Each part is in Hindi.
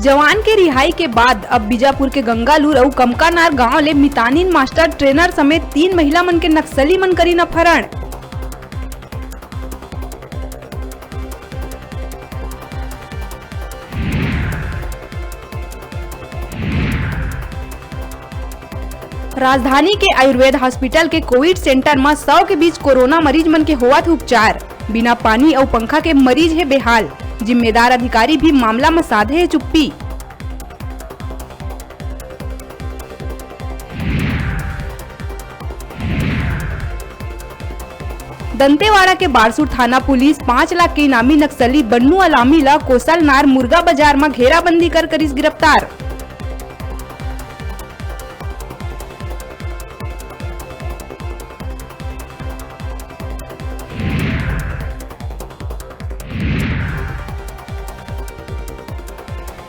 जवान के रिहाई के बाद अब बीजापुर के गंगालूर और कमकानार गांव ले मितानिन मास्टर ट्रेनर समेत 3 महिला मन के नक्सली मन करी अपहरण। राजधानी के आयुर्वेद हॉस्पिटल के कोविड सेंटर में 100 के बीच कोरोना मरीज मन के होवत उपचार। बिना पानी और पंखा के मरीज है बेहाल। जिम्मेदार अधिकारी भी मामला में साधे है चुप्पी। दंतेवाड़ा के बारसूर थाना पुलिस 5 लाख के इनामी नक्सली बन्नू अलामी ला कोसलनार मुर्गा बाजार में घेराबंदी कर करिस गिरफ्तार।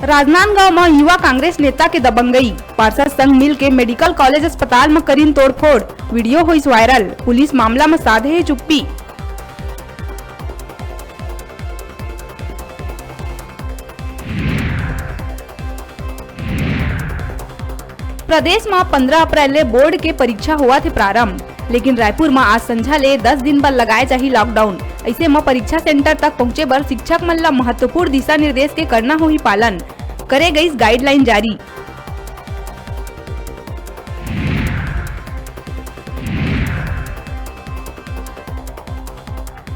राजनांदगांव में युवा कांग्रेस नेता के दबंगई। पार्षद संघ मिल के मेडिकल कॉलेज अस्पताल में करीन तोड़फोड़। वीडियो हुई वायरल। पुलिस मामला में साधे है चुप्पी। प्रदेश में 15 अप्रैल ले बोर्ड के परीक्षा हुआ थे प्रारंभ, लेकिन रायपुर में आज संझा ले 10 दिन पर लगाए जाही लॉकडाउन। ऐसे में परीक्षा सेंटर तक पहुँचे बर शिक्षक मन ला महत्वपूर्ण दिशा निर्देश के करना होही पालन। करे गई गाइडलाइन जारी।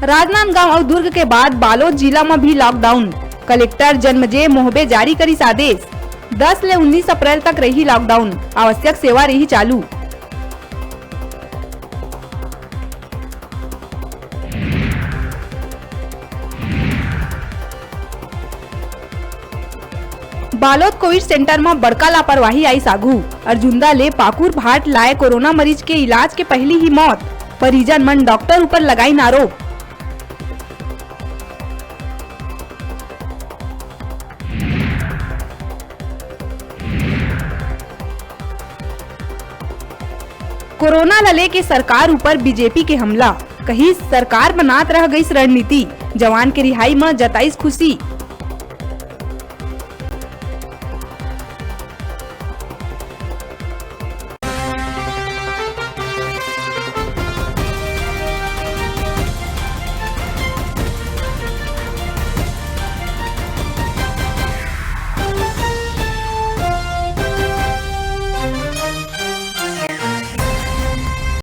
राजनांदगांव और दुर्ग के बाद बालोद जिला में भी लॉकडाउन। कलेक्टर जन्मजय मोहबे जारी करी आदेश। 10 ले 19 अप्रैल तक रही लॉकडाउन। आवश्यक सेवा रही चालू। बालोद कोविड सेंटर में बड़का लापरवाही आई सागू। अर्जुंदा ले पाकुर भाट लाए कोरोना मरीज के इलाज के पहली ही मौत। परिजन मन डॉक्टर ऊपर लगाई आरोप। कोरोना लले के सरकार ऊपर बीजेपी के हमला। कहीं सरकार बनात रह गई रणनीति। जवान के रिहाई में जताईस खुशी।